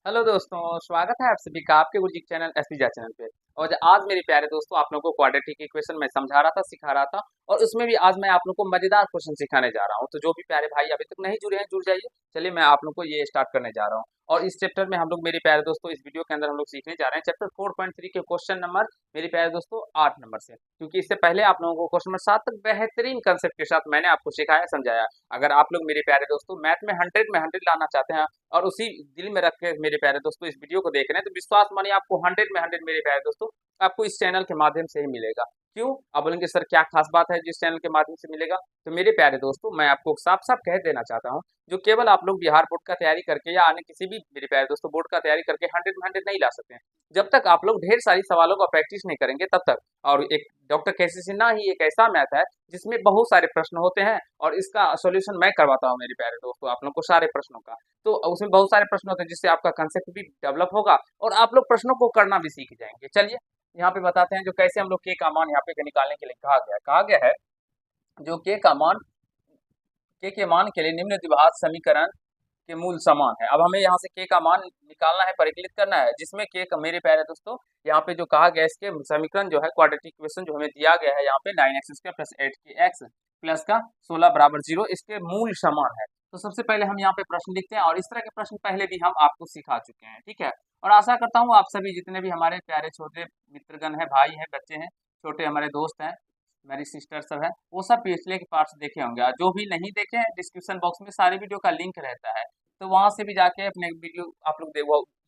Hello दोस्तों, स्वागत है आप सभी का आपके गुरुजी चैनल एसपीजा चैनल पे। और आज मेरे प्यारे दोस्तों, आप लोगों को क्वाड्रेटिक इक्वेशन मैं समझा रहा था, सिखा रहा था। और उसमें भी आज मैं आप लोगों को मजेदार क्वेश्चन सिखाने जा रहा हूं। तो जो भी प्यारे भाई अभी तक नहीं जुड़े हैं, जुड़ जाइए। चलिए मैं आप लोगों को ये स्टार्ट करने जा रहा हूँ। और इस चैप्टर में हम लोग, मेरे प्यारे दोस्तों, इस वीडियो के अंदर हम लोग सीखने जा रहे हैं चैप्टर 4.3 के क्वेश्चन नंबर, मेरे प्यारे दोस्तों, 8 नंबर से। क्योंकि इससे पहले आप लोगों को क्वेश्चन नंबर 7 तक बेहतरीन कंसेप्ट के साथ मैंने आपको सिखाया, समझाया। अगर आप लोग मेरे प्यारे दोस्तों मैथ में 100 लाना चाहते हैं और उसी दिल में रख के मेरे प्यारे दोस्तों इस वीडियो को देख रहे हैं, तो विश्वास मानिए आपको 100 मेरे प्यारे दोस्तों आपको इस चैनल के माध्यम से ही मिलेगा। क्यों? आप बोलेंगे सर क्या खास बात है जिस चैनल के माध्यम से मिलेगा? तो मेरे प्यारे दोस्तों, मैं आपको साफ साफ कह देना चाहता हूँ, जो केवल आप लोग बिहार बोर्ड का तैयारी करके या अन्य किसी भी मेरे प्यारे दोस्तों बोर्ड का तैयारी करके 100 नहीं ला सकते हैं। जब तक आप लोग ढेर सारी सवालों का प्रैक्टिस नहीं करेंगे तब तक। और एक डॉक्टर केसी सिन्हा ही एक ऐसा मैथ है जिसमें बहुत सारे प्रश्न होते हैं और इसका सॉल्यूशन मैं करवाता हूँ मेरे प्यारे दोस्तों आप लोगों को सारे प्रश्नों का। तो उसमें बहुत सारे प्रश्न होते हैं जिससे आपका कंसेप्ट भी डेवलप होगा और आप लोग प्रश्नों को करना भी सीख जाएंगे। चलिए यहाँ पे बताते हैं जो कैसे हम लोग के का मान यहाँ पे निकालने के लिए कहा गया है जो के मान के लिए निम्न द्विघात समीकरण के मूल समान है। अब हमें यहाँ से के का मान निकालना है, परिकलित करना है, जिसमें के का, मेरे प्यारे दोस्तों, यहाँ पे जो कहा गया इसके समीकरण जो है क्वाड्रेटिक इक्वेशन जो हमें दिया गया है यहाँ पे 9x² + 8x प्लस का 16 बराबर 0, इसके मूल समान है। तो सबसे पहले हम यहाँ पे प्रश्न लिखते हैं और इस तरह के प्रश्न पहले भी हम आपको सिखा चुके हैं, ठीक है। और आशा करता हूँ आप सभी जितने भी हमारे प्यारे छोटे मित्रगण है, भाई हैं, बच्चे हैं, छोटे हमारे दोस्त हैं, मेरी सिस्टर सब है, वो सब पिछले के पार्ट्स देखे होंगे। और जो भी नहीं देखे हैं, डिस्क्रिप्शन बॉक्स में सारे वीडियो का लिंक रहता है, तो वहां से भी जाके अपने वीडियो आप लोग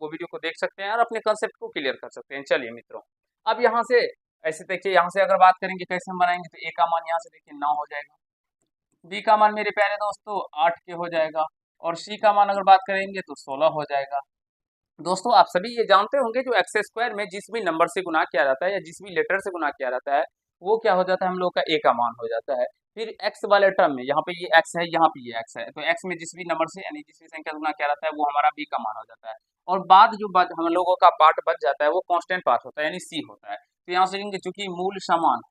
वो वीडियो को देख सकते हैं और अपने कंसेप्ट को क्लियर कर सकते हैं। चलिए मित्रों, अब यहाँ से ऐसे देखिए, यहाँ से अगर बात करेंगे कैसे हम बनाएंगे, तो ए का मान यहाँ से देखिए 9 हो जाएगा, बी का मान मेरे प्यारे दोस्तों 8 के हो जाएगा, और सी का मान अगर बात करेंगे तो 16 हो जाएगा। दोस्तों आप सभी ये जानते होंगे जो एक्स स्क्वायर में जिस भी नंबर से गुना किया जाता है या जिस भी लेटर से गुना किया जाता है, वो क्या हो जाता है, हम लोग का ए का मान हो जाता है। फिर एक्स वाले टर्म में, यहाँ पे ये एक्स है, यहाँ पे ये एक्स है, तो एक्स में जिस भी नंबर से यानी जिस भी संख्या से गुना किया जाता है वो हमारा बी का मान हो जाता है। और बाद जो हम लोगों का पार्ट बच जाता है वो कांस्टेंट पार्ट होता है, यानी सी होता है। तो यहाँ से लेंगे, चूंकि मूल समान है,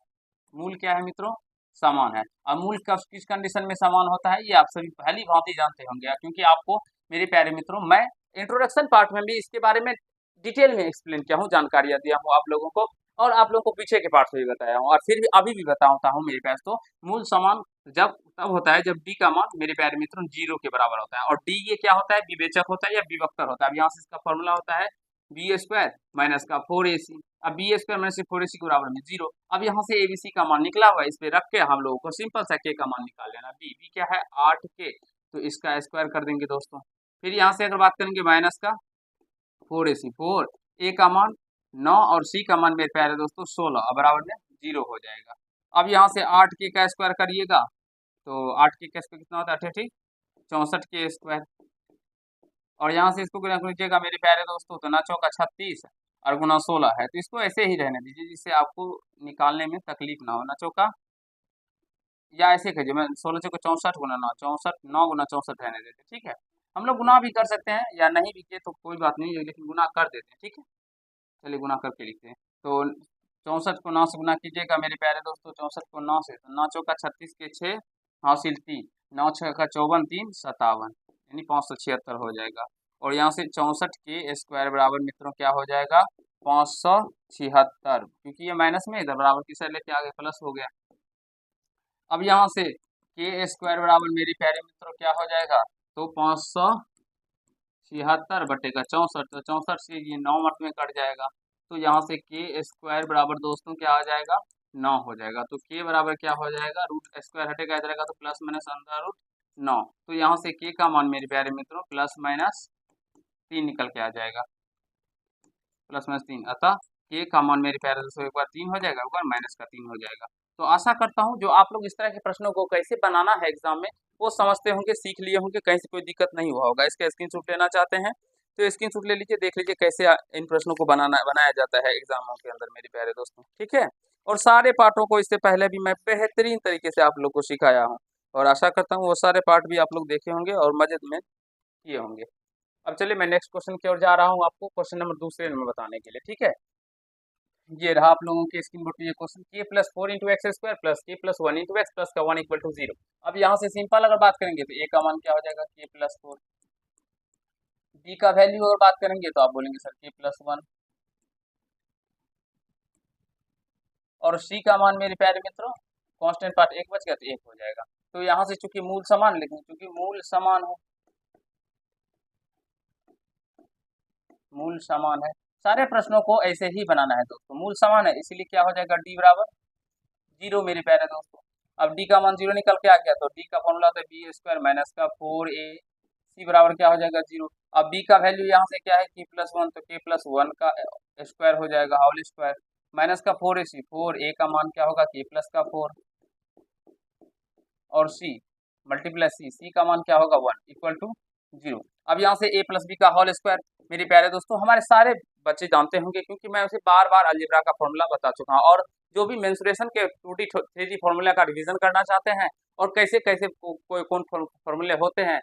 मूल क्या है मित्रों, समान है। और मूल कब किस कंडीशन में समान होता है, ये आप सभी पहली भांति जानते होंगे, क्योंकि आपको मेरे प्यारे मित्रों मैं इंट्रोडक्शन पार्ट में भी इसके बारे में डिटेल में एक्सप्लेन किया हूँ, जानकारियां दिया हूँ आप लोगों को, और आप लोगों को पीछे के पार्ट से भी बताया हूँ, और फिर भी अभी भी बताता हूँ मेरे पास। तो मूल समान जब तब होता है जब डी का मान मेरे प्यारे मित्रों 0 के बराबर होता है। और डी ये क्या होता है, विवेचक होता है या विभक्तर होता है। अब यहाँ से इसका फॉर्मूला होता है बी स्क्वायर माइनस का 4ac। अब बी स्क्वायर माइनस 4ac के बराबर में 0। अब यहाँ से एबीसी का मान निकला हुआ है, इस पे रख के हम लोगों को सिंपल सा के का मान निकाल लेना। बी क्या है 8k, तो इसका स्क्वायर कर देंगे दोस्तों। फिर यहाँ से अगर बात करेंगे माइनस का 4ac, 4 ए का मान 9 और सी का मान मेरे प्यारे दोस्तों 16, बराबर में 0 हो जाएगा। अब यहाँ से 8k का स्क्वायर करिएगा तो 8k का स्क्वायर कितना होता है, 88, 64k स्क्वायर। और यहाँ से इसको गुना कीजिएगा मेरे प्यारे दोस्तों, तो 9 चौका 36 और गुना 16 है, तो इसको ऐसे ही रहने दीजिए जिससे आपको निकालने में तकलीफ ना हो। 9 चौका, या ऐसे कीजिए, मैं 16 चौका 64 गुना 9, 64, 9 गुना 64 रहने देते, ठीक है। हम लोग गुना भी कर सकते हैं या नहीं भी किए तो कोई बात नहीं, लेकिन गुना कर देते हैं, ठीक है। चलिए गुना करके लिखते हैं। तो 64 को 9 से गुना कीजिएगा मेरे प्यारे दोस्तों, 64 को 9 से, तो 9 चौका 36 के 6 हासिल 3, 9 छः का 54, 3 57, यानी 576 हो जाएगा। और यहाँ से 64 के स्क्वायर बराबर मित्रों क्या हो जाएगा, 576, क्योंकि ये माइनस में इधर बराबर की साइड लेके आगे प्लस हो गया। अब यहाँ से के स्क्वायर बराबर मेरे प्यारे मित्रों क्या हो जाएगा, तो 576 बटेगा 64, तो 64 से ये 9 मर्द में कट जाएगा, तो यहाँ से के स्क्वायर बराबर दोस्तों क्या आ जाएगा, 9 हो जाएगा। तो के बराबर क्या हो जाएगा, रूट स्क्वायर हटेगा इधर का, तो प्लस माइनस अंडर रूट 9। तो यहाँ से के का मान मेरे प्यारे मित्रों प्लस माइनस 3 निकल के आ जाएगा, प्लस माइनस 3, अतः के का मान मेरे प्यारे दोस्तों एक बार 3 हो जाएगा, एक बार माइनस का 3 हो जाएगा। तो आशा करता हूँ जो आप लोग इस तरह के प्रश्नों को कैसे बनाना है एग्जाम में वो समझते होंगे, सीख लिए होंगे, कहीं से कोई दिक्कत नहीं हुआ होगा। इसका स्क्रीनशॉट लेना चाहते हैं तो स्क्रीनशॉट ले लीजिए, देख लीजिए कैसे इन प्रश्नों को बनाया जाता है एग्जामों के अंदर मेरे प्यारे दोस्तों, ठीक है। और सारे पार्टों को इससे पहले भी मैं बेहतरीन तरीके से आप लोग को सिखाया हूँ, और आशा करता हूँ वो सारे पार्ट भी आप लोग देखे होंगे और मजे में किए होंगे। अब चलिए मैं नेक्स्ट क्वेश्चन की ओर जा रहा हूँ, आपको क्वेश्चन नंबर दूसरे में बताने के लिए, ठीक है। ये रहा आप लोगों के स्क्रीन बोर्ड पे ये क्वेश्चन, के प्लस 4 × x² प्लस के प्लस 1 × x प्लस का 1 = 0। अब यहाँ से सिंपल अगर बात करेंगे तो ए का मान क्या हो जाएगा, के प्लस 4, बी का वैल्यू अगर बात करेंगे तो आप बोलेंगे सर के प्लस वन, और सी का मान मेरे प्यारे मित्रों कांस्टेंट पार्ट एक बच गया तो एक हो जाएगा। तो यहाँ से चूंकि मूल समान लिखेंगे, चूंकि मूल समान है, मूल समान है, सारे प्रश्नों को ऐसे ही बनाना है दोस्तों, मूल समान है इसीलिए क्या हो जाएगा डी बराबर जीरो मेरे प्यारे दोस्तों। अब डी का मान जीरो निकल के आ गया तो डी का फॉर्मूला था बी स्क्वायर माइनस का 4a सी बराबर क्या हो जाएगा जीरो। अब बी का वैल्यू यहाँ से क्या है के प्लस वन, तो के प्लस वन का स्क्वायर हो जाएगा होल स्क्वायर माइनस का 4ac, 4a का मान क्या होगा के प्लस का 4 और सी मल्टीप्लस सी का मान क्या होगा 1 इक्वल टू जीरो। अब यहाँ से a प्लस बी का होल स्क्वायर मेरे प्यारे दोस्तों हमारे सारे बच्चे जानते होंगे क्योंकि मैं उसे बार बार अलजेब्रा का फॉर्मूला बता चुका हूँ, और जो भी मेंसुरेशन के 2D 3D फॉर्मूला का रिवीजन करना चाहते हैं और कैसे कैसे कोई कौन फॉर्मूले होते हैं,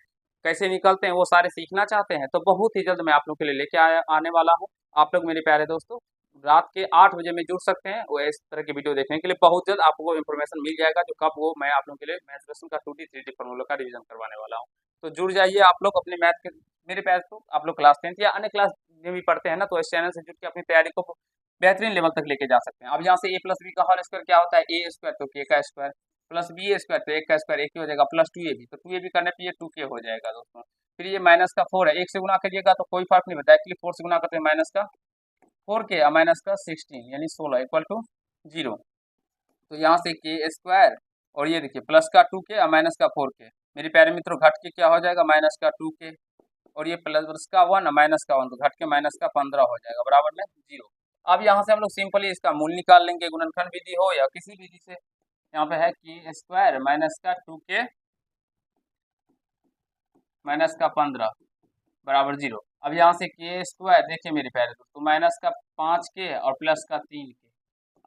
कैसे निकलते हैं, वो सारे सीखना चाहते हैं तो बहुत ही जल्द मैं आप लोग के लिए लेके आने वाला हूँ। आप लोग मेरे प्यारे दोस्तों रात के 8 बजे में जुड़ सकते हैं वो इस तरह की वीडियो देखने के लिए, बहुत जल्द आपको इन्फॉर्मेशन मिल जाएगा जो कब वो मैं आप लोगों के लिए मेंसुरेशन का 2D 3D फॉर्मूला का रिवीजन करवाने वाला हूँ। तो जुड़ जाइए आप लोग अपने मैथ के मेरे प्यारे तो आप लोग क्लास 10th या अन्य क्लास में भी पढ़ते हैं ना, तो इस चैनल से जुड़ के अपनी तैयारी को बेहतरीन लेवल तक लेके जा सकते हैं। अब यहाँ से ए प्लस बी का होल स्क्वायर क्या होता है ए स्क्वायर तो के का स्क्वायर प्लस बी स्क्वायर तो एक का स्क्वायर एक ही हो जाएगा प्लस 2ab तो 2ab करने पर ये 2k हो जाएगा दोस्तों। फिर ये माइनस का 4 है, एक से गुना करिएगा तो कोई फर्क नहीं पड़ता, एक्चुअली 4 से गुना करते हैं माइनस का 4k माइनस का 16 यानी 16 इक्वल टू जीरो। तो यहाँ से के स्क्वायर और ये देखिए प्लस का 2k माइनस का 4k मेरे प्यारे मित्रों घट के क्या हो जाएगा माइनस का 2k और ये प्लस का 1 माइनस का 1 तो घट के माइनस का 15 हो जाएगा बराबर में जीरो। अब यहाँ से हम लोग सिंपली इसका मूल निकाल लेंगे, गुणनखंड विधि हो या किसी विधि से। यहाँ पे है के स्क्वायर माइनस का 2k माइनस का 15 बराबर जीरो। अब यहाँ से के स्क्वायर देखिए मेरे प्यारे दोस्तों माइनस का 5k और प्लस का 3k।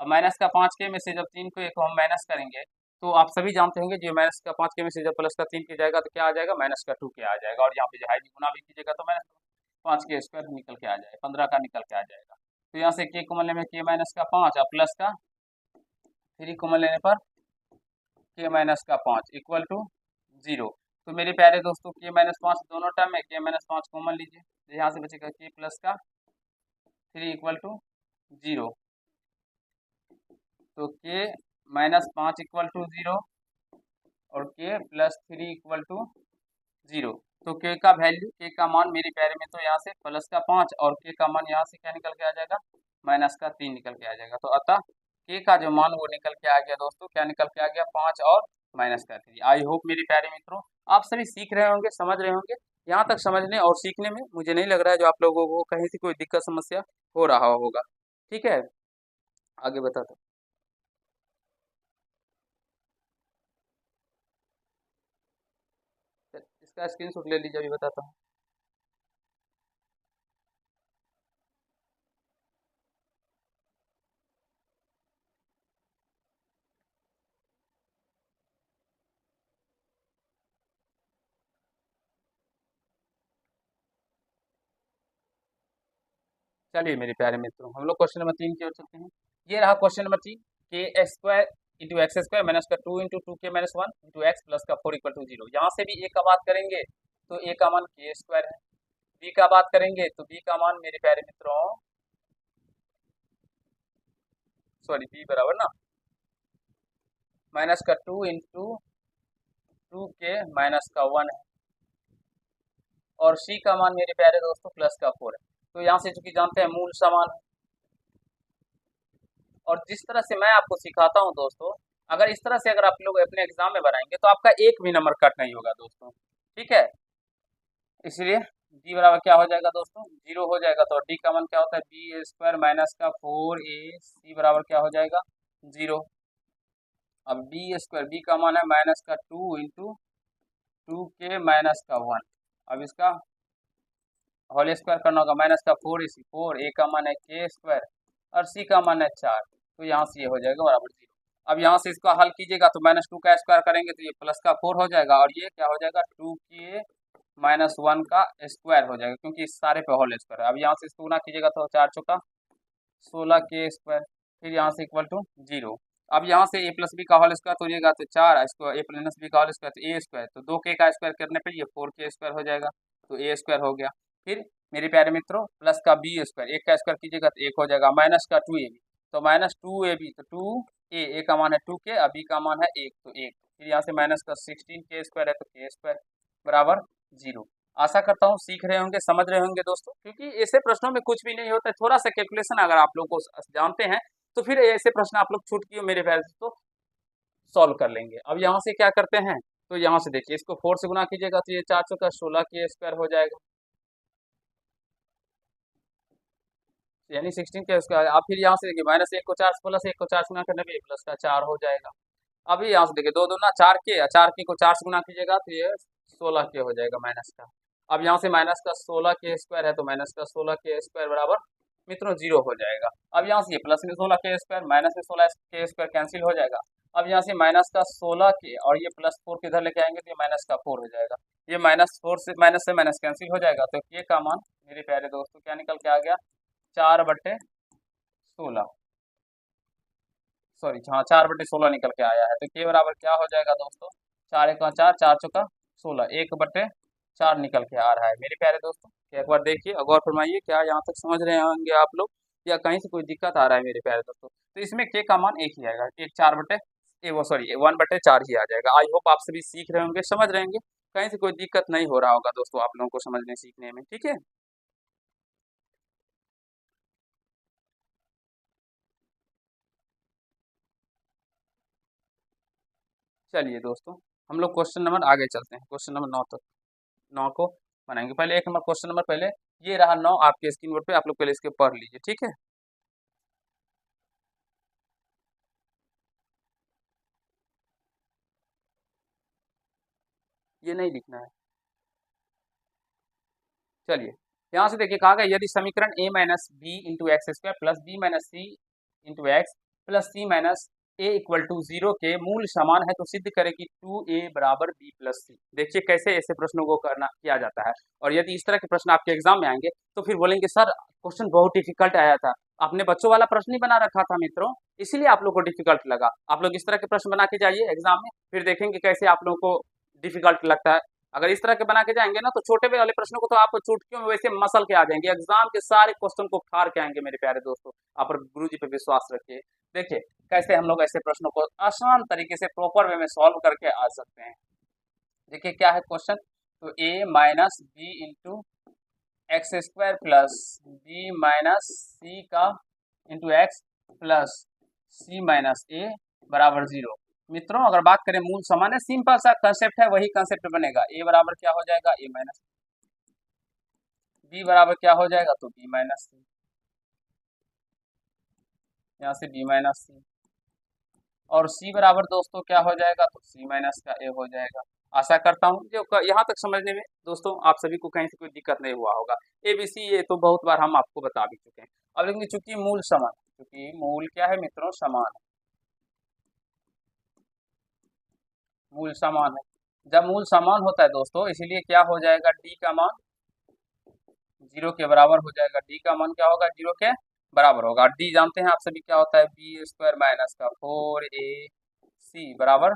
अब माइनस का 5k में से जब 3 को हम माइनस करेंगे तो आप सभी जानते होंगे जो माइनस का 5k में से जब प्लस का 3k जाएगा तो क्या आ जाएगा माइनस का 2k आ जाएगा, और यहाँ पे जो है गुना भी कीजिएगा तो माइनस 5k स्क्वायर निकल के आ जाएगा 15 का निकल के आ जाएगा। तो यहाँ से के कॉमन लेने में के माइनस का 5 और प्लस का 3 कॉमन लेने पर के माइनस का 5 इक्वल टू जीरो। तो मेरे प्यारे दोस्तों के माइनस 5 दोनों टर्म में के माइनस 5 कॉमन लीजिए तो यहाँ से बचेगा के प्लस का 3 इक्वल टू जीरो। तो के माइनस 5 इक्वल टू जीरो और के प्लस 3 इक्वल टू जीरो। तो के का वैल्यू के का मान मेरे प्यारे में तो यहाँ से प्लस का 5 और के का मान यहाँ से क्या निकल के आ जाएगा माइनस का 3 निकल के आ जाएगा। तो अतः के का जो मान वो निकल के आ गया दोस्तों, क्या निकल के आ गया 5 और माइनस का 3। आई होप मेरे प्यारे मित्रों आप सभी सीख रहे होंगे, समझ रहे होंगे। यहाँ तक समझने और सीखने में मुझे नहीं लग रहा है जो आप लोगों को कहीं से कोई दिक्कत समस्या हो रहा होगा। ठीक है आगे बताता हूँ। इसका स्क्रीनशॉट ले लीजिए अभी बताता हूँ। चलिए मेरे प्यारे मित्रों हम लोग क्वेश्चन नंबर 3 की ओर चलते हैं। ये रहा क्वेश्चन नंबर 3 के square into x square minus का 2 into 2k minus 1 into x plus का 4 इक्वल टू जीरो। यहाँ से भी ए का बात करेंगे तो ए का मान के स्क्वायर है, बी का बात करेंगे तो बी का मान मेरे प्यारे मित्रों सॉरी बी बराबर ना माइनस का 2 इंटू 2k माइनस का 1 है और सी का मान मेरे प्यारे दोस्तों प्लस का 4 है। तो यहाँ से चूंकि जानते हैं मूल समान है, और जिस तरह से मैं आपको सिखाता हूँ दोस्तों अगर इस तरह से अगर आप लोग अपने एग्जाम में बनाएंगे तो आपका एक भी नंबर कट नहीं होगा दोस्तों। ठीक है इसलिए डी बराबर क्या हो जाएगा दोस्तों जीरो हो जाएगा। तो डी का मान क्या होता है बी स्क्वायर माइनस का 4a सी बराबर क्या हो जाएगा जीरो। अब बी स्क्वायर बी का मान है माइनस का 2 इंटू 2k माइनस का 1। अब इसका होल स्क्वायर करना होगा माइनस का 4ac 4a का मान है के स्क्वायर और सी का मान है 4 तो यहाँ से ये हो जाएगा बराबर जीरो। अब यहाँ से इसका हल कीजिएगा तो माइनस 2 का स्क्वायर करेंगे तो ये प्लस का 4 हो जाएगा और ये क्या हो जाएगा 2k माइनस 1 का स्क्वायर हो जाएगा क्योंकि इस सारे पे होल स्क्वायर है। अब यहाँ से इसको गुना कीजिएगा तो 4 चौका 16k स्क्वायर फिर यहाँ से इक्वल टू जीरो। अब यहाँ से ए प्लस बी का होल स्क्वायर तो होगा तो 4 इसको ए प्लस बी का होल स्क्वायर तो ए स्क्वायर तो 2k का स्क्वायर करने पर ये 4k स्क्वायर हो जाएगा तो ए स्क्वायर हो गया। फिर मेरे प्यारे मित्रों प्लस का बी स्क्वायर, एक का स्क्वायर कीजिएगा तो एक हो जाएगा, माइनस का 2ab, तो माइनस 2ab तो 2a का मान है 2k, अब b का मान है 1 तो 1, फिर यहाँ से माइनस का 16k स्क्वायर है तो k स्क्वायर बराबर 0। आशा करता हूँ सीख रहे होंगे, समझ रहे होंगे दोस्तों, क्योंकि ऐसे प्रश्नों में कुछ भी नहीं होता है, थोड़ा सा कैलकुलेशन अगर आप लोग को जानते हैं तो फिर ऐसे प्रश्न आप लोग छूट के मेरे प्यारे दोस्तों सॉल्व कर लेंगे। अब यहाँ से क्या करते हैं, तो यहाँ से देखिए इसको 4 से गुना कीजिएगा तो ये 4 चौका 16 के स्क्वायर हो जाएगा, यानी 16 के स्क्वायर। अब फिर यहाँ से देखिए माइनस 1 को 4 प्लस 1 को 4 से गुना करने पे प्लस का 4 हो जाएगा। अभी यहाँ से देखिए 2 दूना 4 के, 4 के को 4 से गुना कीजिएगा तो ये 16 के हो जाएगा माइनस का। अब यहाँ से माइनस का 16 के स्क्वायर है तो माइनस का 16 के स्क्वायर बराबर मित्रों 0 हो जाएगा। अब यहाँ से ये प्लस में 16 के स्क्वायर माइनस में 16 के स्क्वायर कैंसिल हो जाएगा। अब यहाँ से माइनस का 16 के और ये प्लस 4 के इधर लेके आएंगे तो ये माइनस का 4 हो जाएगा, ये माइनस से माइनस कैंसिल हो जाएगा, तो ये का मान मेरे प्यारे दोस्तों क्या निकल के आ गया, 4/16, सॉरी हाँ 4/16 निकल के आया है। तो के बराबर क्या हो जाएगा दोस्तों, 4 1 4, 4 चौका 16, 1/4 निकल के आ रहा है मेरे प्यारे दोस्तों। एक बार देखिए और गौर फरमाइए, क्या यहाँ तक समझ रहे होंगे आप लोग या कहीं से कोई दिक्कत आ रहा है मेरे प्यारे दोस्तों। तो इसमें के का मान एक ही आएगा, एक 1/4 ही आ जाएगा। आई होप आप सभी सीख रहे होंगे, समझ रहे होंगे, कहीं से कोई दिक्कत नहीं हो रहा होगा दोस्तों आप लोगों को समझने सीखने में, ठीक है। चलिए दोस्तों हम लोग क्वेश्चन नंबर आगे चलते हैं, क्वेश्चन नंबर 9 तक, 9 को बनाएंगे। पहले एक नंबर क्वेश्चन नंबर, पहले ये रहा 9 आपके स्क्रीन बोर्ड पे, आप लोग पहले इसके पढ़ लीजिए, ठीक है। ये नहीं लिखना है। चलिए यहाँ से देखिए कहा गया यदि समीकरण a minus b into x square plus b minus c into x plus c minus a equal to 0 के मूल समान है तो सिद्ध करें कि 2a बराबर b प्लस सी। देखिए कैसे ऐसे प्रश्नों को करना किया जाता है, और यदि इस तरह के प्रश्न आपके एग्जाम में आएंगे तो फिर बोलेंगे सर क्वेश्चन बहुत डिफिकल्ट आया था, आपने बच्चों वाला प्रश्न ही बना रखा था मित्रों, इसीलिए आप लोग को डिफिकल्ट लगा। आप लोग इस तरह के प्रश्न बना के जाइए एग्जाम में, फिर देखेंगे कैसे आप लोगों को डिफिकल्ट लगता है। अगर इस तरह के बना के जाएंगे ना तो छोटे वाले प्रश्नों को तो आप चुटकियों में वैसे मसल के आ जाएंगे, एग्जाम के सारे क्वेश्चन को फाड़ के आएंगे मेरे प्यारे दोस्तों। आप गुरु जी पे विश्वास रखिए, देखिए कैसे हम लोग ऐसे प्रश्नों को आसान तरीके से प्रॉपर वे में सॉल्व करके आ सकते हैं। देखिए क्या है क्वेश्चन, तो a minus b into x square plus b minus c का into x plus c minus a बराबर 0। मित्रों अगर बात करें मूल समान है, सिंपल सा कंसेप्ट है, वही कंसेप्ट बनेगा। ए बराबर क्या हो जाएगा, ए माइनस, बी बराबर क्या हो जाएगा, तो बी माइनस सी, यहाँ से बी माइनस सी, और सी बराबर दोस्तों क्या हो जाएगा, तो सी माइनस का ए हो जाएगा। आशा करता हूँ जो यहाँ तक समझने में दोस्तों आप सभी को कहीं से कोई दिक्कत नहीं हुआ होगा। ए बी सी ये तो बहुत बार हम आपको बता भी चुके हैं। अब लेकिन चूंकि मूल समान, क्योंकि मूल क्या है मित्रों, समान है, मूल समान है। जब मूल समान होता है दोस्तों इसीलिए क्या हो जाएगा, डी का मान 0 के बराबर हो जाएगा, डी का मान क्या होगा, 0 के बराबर होगा। डी जानते हैं आप सभी क्या होता है, बी स्क्वायर माइनस का 4ac बराबर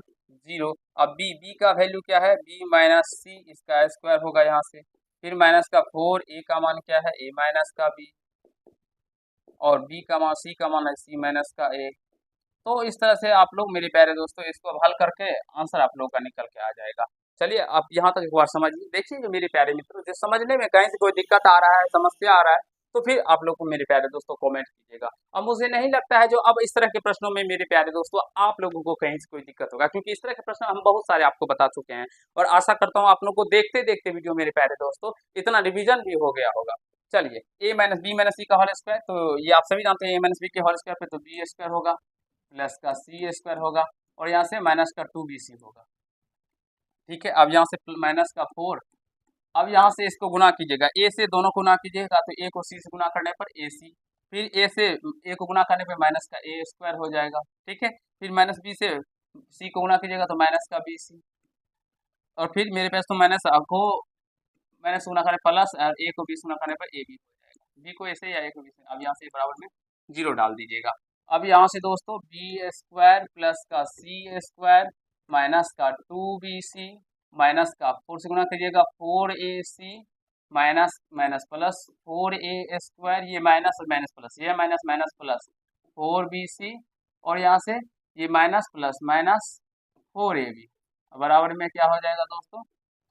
0। अब बी का वैल्यू क्या है, बी माइनस सी, इसका स्क्वायर होगा यहाँ से, फिर माइनस का 4a का मान क्या है, a माइनस का b, और b का मान सी का मान है सी माइनस का a। तो इस तरह से आप लोग मेरे प्यारे दोस्तों इसको अब हल करके आंसर आप लोगों का निकल के आ जाएगा। चलिए आप यहाँ तक एक बार समझिए, देखिए मेरे प्यारे मित्रों जो समझने में कहीं से कोई दिक्कत आ रहा है, समस्या आ रहा है, तो फिर आप लोग को मेरे प्यारे दोस्तों कमेंट कीजिएगा। अब मुझे नहीं लगता है जो अब इस तरह के प्रश्नों में मेरे प्यारे दोस्तों आप लोगों को कहीं से कोई दिक्कत होगा, क्योंकि इस तरह के प्रश्न हम बहुत सारे आपको बता चुके हैं, और आशा करता हूँ आप लोग को देखते देखते वीडियो मेरे प्यारे दोस्तों इतना रिविजन भी हो गया होगा। चलिए ए माइनस बी माइनस सी का होल स्क्वायर, तो ये आप सभी जानते हैं, ए माइनस बी के होल स्क्वायर पे तो बी स्क्वायर होगा प्लस का सी स्क्वायर होगा, और यहाँ से माइनस का 2bc होगा, ठीक है। अब यहाँ से माइनस का 4, अब यहाँ से इसको गुना कीजिएगा, ए से दोनों को गुना कीजिएगा तो ए को सी से गुना करने पर ए सी, फिर ए से ए को गुना करने पर माइनस का ए स्क्वायर हो जाएगा, ठीक है। फिर माइनस बी से सी को गुना कीजिएगा तो माइनस का बी सी, और फिर मेरे पास तो माइनस को माइनस गुना करने प्लस ए को बी से गुना करने पर ए बी हो जाएगा, बी को ऐसे या ए को बी से, अब यहाँ से बराबर में 0 डाल दीजिएगा। अब यहाँ से दोस्तों बी स्क्वायर प्लस का सी स्क्वायर माइनस का 2bc माइनस का 4 से गुना करिएगा 4ac minus minus plus 4a² ये माइनस और माइनस प्लस, ये माइनस माइनस प्लस 4bc और यहाँ से ये माइनस प्लस माइनस 4ab बराबर में क्या हो जाएगा दोस्तों,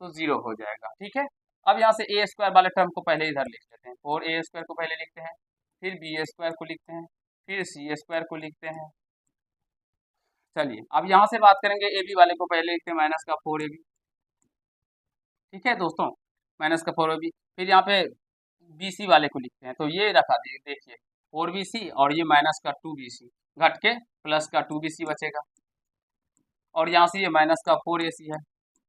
तो 0 हो जाएगा। ठीक है, अब यहाँ से a² वाले टर्म को पहले इधर लिख लेते हैं, 4a² को पहले लिखते हैं, फिर b² को लिखते हैं, फिर c² को लिखते हैं। चलिए अब यहाँ से बात करेंगे ab वाले को पहले लिखते हैं माइनस का 4ab। ठीक है दोस्तों, माइनस का 4ab, फिर यहाँ पे bc वाले को लिखते हैं, तो ये रखा देखिए 4bc और ये माइनस का 2bc घट के प्लस का 2bc बचेगा और यहाँ से ये माइनस का 4ac है।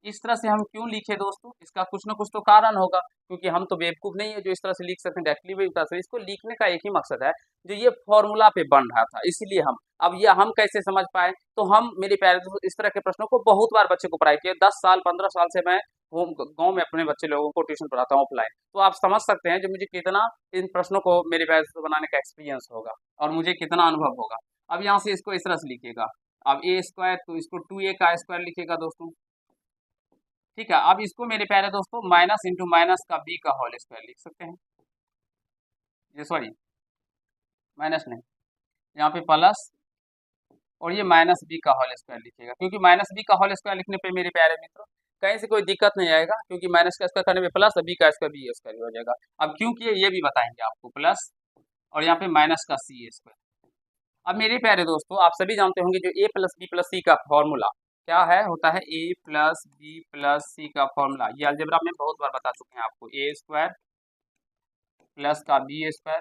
इस तरह से हम क्यों लिखे दोस्तों, इसका कुछ ना कुछ तो कारण होगा, क्योंकि हम तो बेवकूफ़ नहीं है जो इस तरह से लिख सकते हैं डायरेक्टली भी बता सकते। इसको लिखने का एक ही मकसद है, जो ये फॉर्मूला पे बन रहा था, इसलिए हम अब ये हम कैसे समझ पाए, तो हम मेरे प्यारे दोस्तों इस तरह के प्रश्नों को बहुत बार बच्चे को पढ़ाई किए, 10 साल 15 साल से मैं गाँव में अपने बच्चे लोगों को ट्यूशन पढ़ाता हूँ ऑफलाइन, तो आप समझ सकते हैं जो मुझे कितना इन प्रश्नों को मेरे प्यारे दोस्तों बनाने का एक्सपीरियंस होगा और मुझे कितना अनुभव होगा। अब यहाँ से इसको इस तरह से लिखिएगा, अब a² तो इसको 2a का स्क्वायर लिखिएगा दोस्तों। ठीक है, अब इसको मेरे प्यारे दोस्तों माइनस इंटू माइनस का b का होल स्क्वायर लिख सकते हैं, ये सॉरी माइनस नहीं, यहाँ पे प्लस और ये माइनस b का होल स्क्वायर लिखिएगा, क्योंकि माइनस b का होल स्क्वायर लिखने पे मेरे प्यारे मित्रों कहीं से कोई दिक्कत नहीं आएगा, क्योंकि माइनस का स्क्वायर करने पे प्लस b का स्क्वायर b स्क्वायर हो जाएगा। अब क्यों किए ये भी बताएंगे आपको, प्लस और यहाँ पे माइनस का c²। अब मेरे प्यारे दोस्तों आप सभी जानते होंगे जो a प्लस बी प्लस सी का फॉर्मूला क्या है, होता है a प्लस बी प्लस सी का फॉर्मूला। ये अलजेब्रा में बहुत बार बता चुके हैं आपको, a² प्लस का b²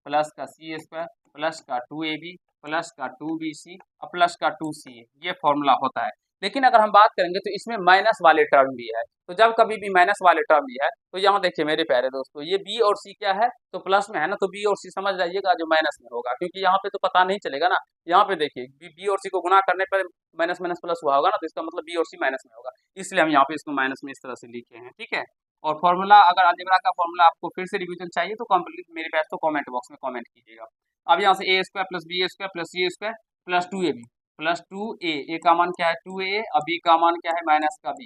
प्लस का c² प्लस का 2ab प्लस का 2bc और प्लस का 2ca, ये फॉर्मूला होता है। लेकिन अगर हम बात करेंगे तो इसमें माइनस वाले टर्म भी है, तो जब कभी भी माइनस वाले टर्म भी है तो यहाँ देखिए मेरे प्यारे दोस्तों ये b और c क्या है, तो प्लस में है ना, तो b और c समझ जाइएगा जो माइनस में होगा, क्योंकि यहाँ पे तो पता नहीं चलेगा ना। यहाँ पे देखिए b और c को गुना करने पर माइनस माइनस प्लस हुआ होगा ना, तो इसका मतलब b और c माइनस में होगा, इसलिए हम यहाँ पे इसको माइनस में इस तरह से लिखे हैं। ठीक है, और फॉर्मूला अगर अलजेब्रा का फॉर्मूला आपको फिर से रिवीजन चाहिए तो कंप्लीट मेरे पास तो कमेंट बॉक्स में कमेंट कीजिएगा। अब यहाँ से a² plus b² plus c² plus 2ab plus 2a, a का मान क्या है 2a और b का मान क्या है माइनस का b।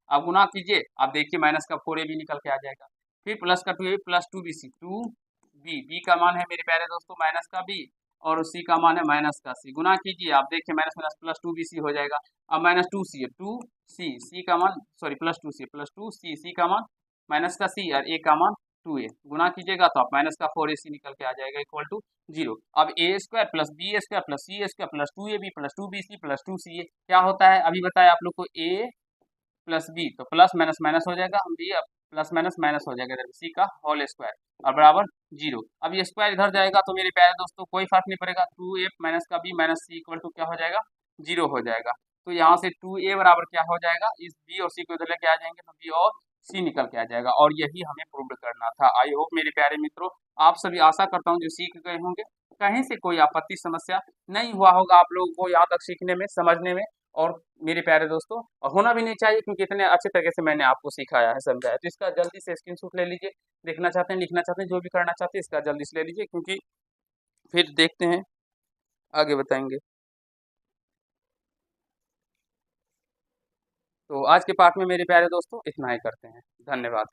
अब गुना कीजिए, आप देखिए माइनस का 4ab निकल के आ जाएगा, फिर प्लस का 2ab plus 2bc 2b, b का मान है मेरे प्यारे दोस्तों माइनस का b और c का मान है माइनस का c। गुना कीजिए, आप देखिए माइनस माइनस प्लस 2bc हो जाएगा। अब माइनस 2c है 2c, c का मान sorry plus 2c plus 2c, c का मान माइनस का c और a का मान 2a। गुना कीजिएगा तो आप माइनस का 4ac निकल के आ जाएगा इक्वल टू 0। अब a² plus b² plus c² plus 2ab plus 2bc plus 2ca क्या होता है, अभी बताया आप लोग को a प्लस बी, तो प्लस माइनस माइनस हो जाएगा, हम बी प्लस माइनस माइनस हो जाएगा इधर सी का होल स्क्वायर और बराबर 0। अब ये स्क्वायर इधर जाएगा तो मेरे प्यारे दोस्तों कोई फर्क नहीं पड़ेगा, 2a माइनस का b minus c equal to क्या हो जाएगा 0 हो जाएगा। तो यहाँ से 2a बराबर क्या हो जाएगा, इस b और c को इधर लेके आ जाएंगे तो b और c निकल के आ जाएगा, और यही हमें प्रूव करना था। आई होप मेरे प्यारे मित्रों आप सभी आशा करता हूँ जो सीख गए होंगे, कहीं से कोई आपत्ति समस्या नहीं हुआ होगा आप लोगों को यहाँ तक सीखने में समझने में, और मेरे प्यारे दोस्तों होना भी नहीं चाहिए, क्योंकि इतने अच्छे तरीके से मैंने आपको सिखाया है समझाया। तो इसका जल्दी से स्क्रीनशॉट ले लीजिए, देखना चाहते हैं लिखना चाहते हैं जो भी करना चाहते हैं इसका जल्दी से ले लीजिए, क्योंकि फिर देखते हैं आगे बताएंगे। तो आज के पाठ में मेरे प्यारे दोस्तों इतना ही करते हैं, धन्यवाद।